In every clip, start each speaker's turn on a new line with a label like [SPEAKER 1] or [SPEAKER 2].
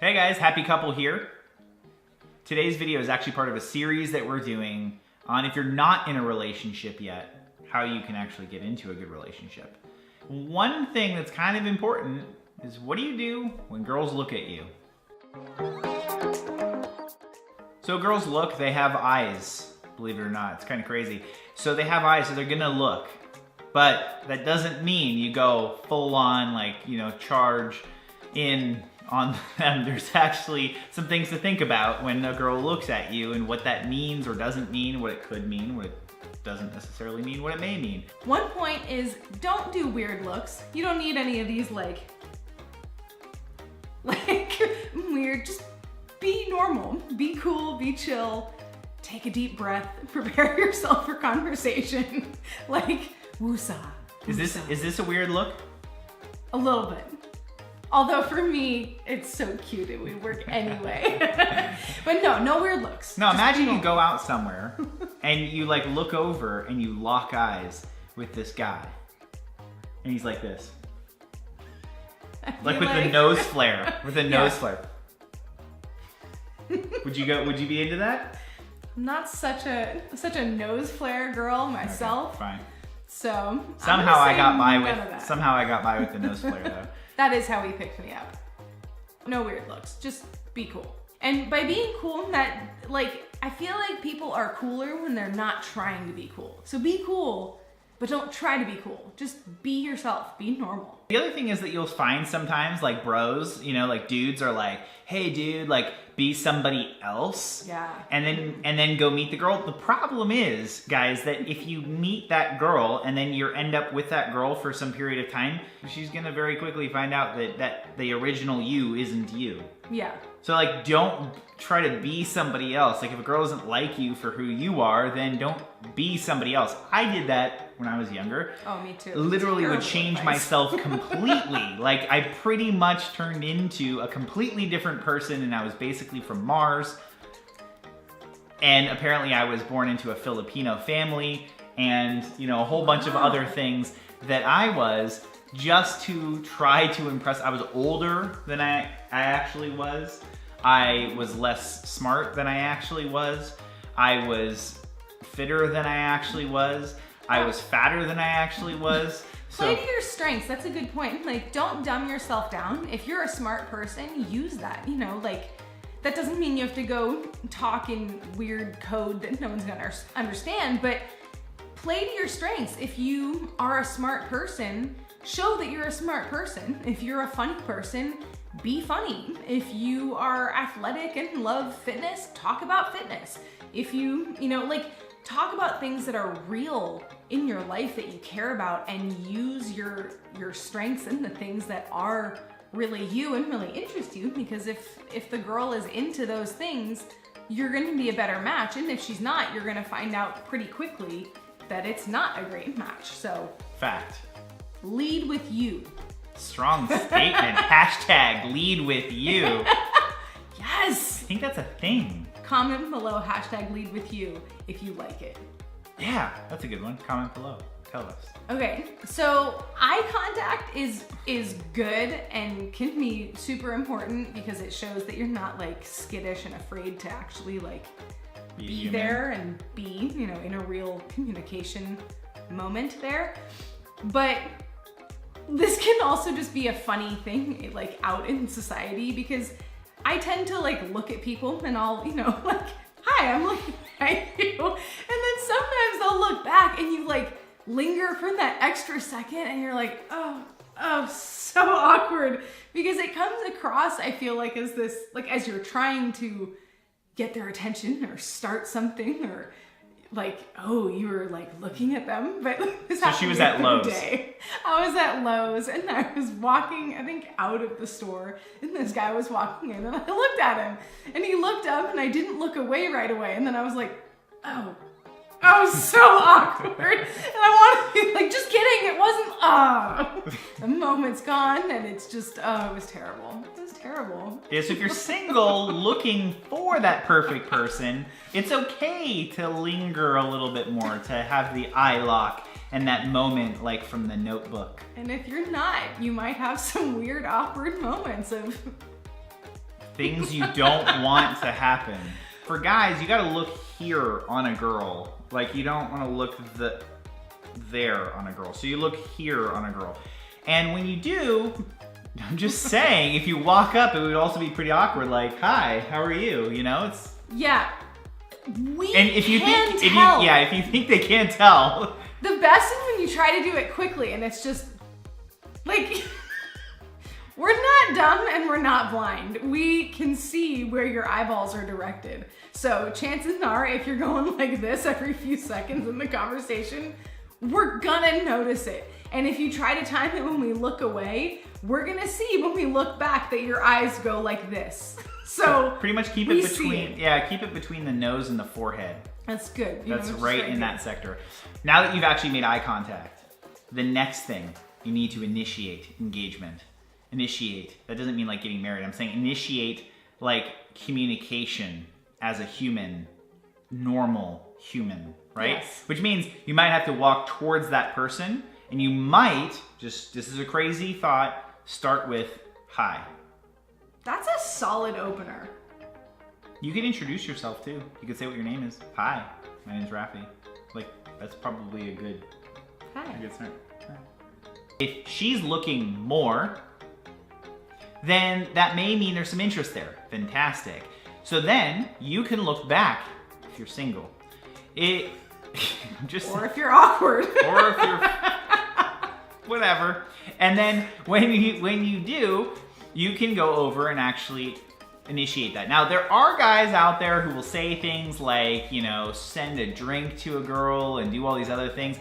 [SPEAKER 1] Hey guys, Happy Couple here. Today's video is actually part of a series that we're doing on if you're not in a relationship yet, how you can actually get into a good relationship. One thing that's kind of important is what do you do when girls look at you? So girls look, they have eyes, believe it or not. It's kind of crazy. So they have eyes, so they're gonna look. But that doesn't mean you go full on, like, charge in on them. There's actually some things to think about when a girl looks at you and what that means or doesn't mean, what it could mean, what it doesn't necessarily mean, what it may mean.
[SPEAKER 2] One point is don't do weird looks. You don't need any of these like weird, just be normal, be cool, be chill, take a deep breath, prepare yourself for conversation. Like, woosah.
[SPEAKER 1] Is this a weird look?
[SPEAKER 2] A little bit. Although for me, it's so cute, it would work anyway. But no weird looks.
[SPEAKER 1] No, imagine you go out somewhere and you like look over and you lock eyes with this guy. And he's like this. Like with the nose flare. With a nose flare. Would you be into that?
[SPEAKER 2] I'm not such a nose flare girl myself.
[SPEAKER 1] Okay, fine.
[SPEAKER 2] So
[SPEAKER 1] somehow I got by with the nose flare though.
[SPEAKER 2] That is how he picked me up. No weird looks, just be cool. And by being cool, I feel like people are cooler when they're not trying to be cool. So be cool, but don't try to be cool. Just be yourself, be normal.
[SPEAKER 1] The other thing is that you'll find sometimes like bros, like dudes are like, hey dude, like be somebody else.
[SPEAKER 2] Yeah.
[SPEAKER 1] And then go meet the girl. The problem is, guys, that if you meet that girl and then you end up with that girl for some period of time, she's gonna very quickly find out that the original you isn't you.
[SPEAKER 2] Yeah.
[SPEAKER 1] So like, don't try to be somebody else. Like if a girl doesn't like you for who you are, then don't be somebody else. I did that when I was younger.
[SPEAKER 2] Oh, me too.
[SPEAKER 1] Literally would change myself completely. Like I pretty much turned into a completely different person and I was basically from Mars. And apparently I was born into a Filipino family and, a whole bunch of other things that I was just to try to impress. I was older than I actually was. I was less smart than I actually was. I was fitter than I actually was. I was fatter than I actually was.
[SPEAKER 2] Play to your strengths. That's a good point. Like, don't dumb yourself down. If you're a smart person, use that. That doesn't mean you have to go talk in weird code that no one's gonna understand, but play to your strengths. If you are a smart person, show that you're a smart person. If you're a funny person, be funny. If you are athletic and love fitness, talk about fitness. If you, talk about things that are real in your life that you care about and use your strengths and the things that are really you and really interest you, because if the girl is into those things, you're going to be a better match, and if she's not, you're going to find out pretty quickly that it's not a great match. So
[SPEAKER 1] fact.
[SPEAKER 2] Lead with you.
[SPEAKER 1] Strong statement. Hashtag lead with you.
[SPEAKER 2] Yes.
[SPEAKER 1] I think that's a thing.
[SPEAKER 2] Comment below hashtag lead with you if you like it.
[SPEAKER 1] Yeah, that's a good one. Comment below. Tell us.
[SPEAKER 2] Okay, so eye contact is good and can be super important because it shows that you're not like skittish and afraid to actually like be there and be, in a real communication moment there. But this can also just be a funny thing, like out in society, because I tend to like look at people and I'll, like, hi, I'm looking at you. And then sometimes they'll look back and you like linger for that extra second and you're like, oh, so awkward. Because it comes across, I feel like, as this, like as you're trying to get their attention or start something, or like, oh, you were like looking at them, but
[SPEAKER 1] so she was at Lowe's.
[SPEAKER 2] I was at Lowe's and I was walking, I think, out of the store, and this guy was walking in, and I looked at him, and he looked up, and I didn't look away right away, and then I was like, oh, so awkward, and I wanted to be like, just kidding, it wasn't. The moment's gone, and it's just, it was terrible. Terrible.
[SPEAKER 1] Yes, if you're single looking for that perfect person, it's okay to linger a little bit more, to have the eye lock and that moment like from The Notebook.
[SPEAKER 2] And if you're not, you might have some weird, awkward moments of
[SPEAKER 1] Things you don't want to happen. For guys, you gotta look here on a girl. Like, you don't wanna look there on a girl. So you look here on a girl. And when you do, I'm just saying, if you walk up, it would also be pretty awkward. Like, hi, how are you? You know, it's...
[SPEAKER 2] Yeah.
[SPEAKER 1] And if you think they can't tell.
[SPEAKER 2] The best is when you try to do it quickly and it's just, like... We're not dumb and we're not blind. We can see where your eyeballs are directed. So chances are, if you're going like this every few seconds in the conversation, we're gonna notice it. And if you try to time it when we look away, we're gonna see when we look back that your eyes go like this. So
[SPEAKER 1] pretty much keep it between, keep it between the nose and the forehead.
[SPEAKER 2] That's good.
[SPEAKER 1] That's right in that sector. Now that you've actually made eye contact, the next thing, you need to initiate engagement. Initiate. That doesn't mean like getting married. I'm saying initiate like communication as a human, normal human, right?
[SPEAKER 2] Yes.
[SPEAKER 1] Which means you might have to walk towards that person and you might, this is a crazy thought, start with hi.
[SPEAKER 2] That's a solid opener.
[SPEAKER 1] You can introduce yourself too. You could say what your name is. Hi, my name's Rafi. Like, that's probably a good start. Hi. If she's looking more, then that may mean there's some interest there. Fantastic. So then you can look back if you're single.
[SPEAKER 2] Or if you're awkward.
[SPEAKER 1] Or if you're whatever. And then when you do, you can go over and actually initiate that. Now, there are guys out there who will say things like, you know, send a drink to a girl and do all these other things.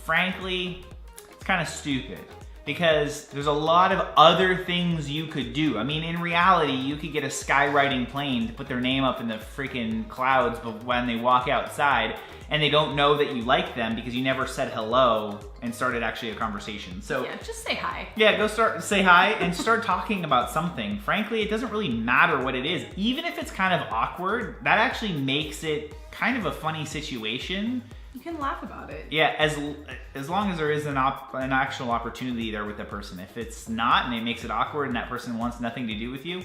[SPEAKER 1] Frankly, it's kind of stupid. Because there's a lot of other things you could do. I mean, in reality, you could get a skywriting plane to put their name up in the freaking clouds, but when they walk outside and they don't know that you like them because you never said hello and started actually a conversation. So
[SPEAKER 2] yeah, just say hi.
[SPEAKER 1] Yeah, say hi and start talking about something. Frankly, it doesn't really matter what it is. Even if it's kind of awkward, that actually makes it kind of a funny situation.
[SPEAKER 2] You can laugh about it.
[SPEAKER 1] Yeah, as long as there is an actual opportunity there with the person. If it's not and it makes it awkward and that person wants nothing to do with you,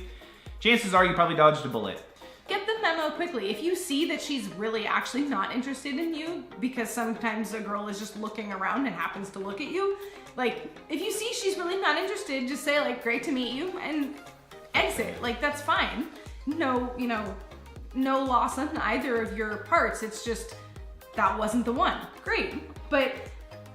[SPEAKER 1] chances are you probably dodged a bullet.
[SPEAKER 2] Get the memo quickly. If you see that she's really actually not interested in you, because sometimes a girl is just looking around and happens to look at you, like, if you see she's really not interested, just say like, great to meet you, and exit. Like, that's fine. No, no loss on either of your parts. It's just, that wasn't the one. Great. But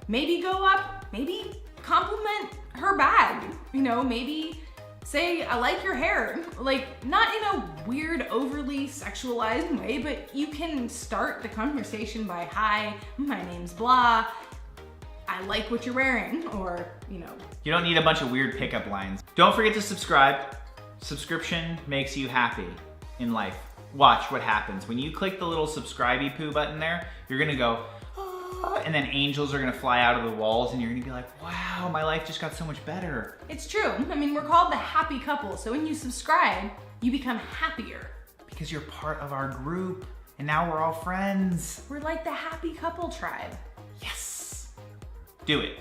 [SPEAKER 2] maybe go up, maybe compliment her bag. Maybe say, I like your hair. Like, not in a weird, overly sexualized way, but you can start the conversation by, hi, my name's blah. I like what you're wearing, or,
[SPEAKER 1] You don't need a bunch of weird pickup lines. Don't forget to subscribe. Subscription makes you happy in life. Watch what happens. When you click the little subscribe-y poo button there, you're gonna go, oh, and then angels are gonna fly out of the walls and you're gonna be like, wow, my life just got so much better.
[SPEAKER 2] It's true. I mean, we're called the happy couple. So when you subscribe, you become happier.
[SPEAKER 1] Because you're part of our group and now we're all friends.
[SPEAKER 2] We're like the happy couple tribe.
[SPEAKER 1] Yes. Do it.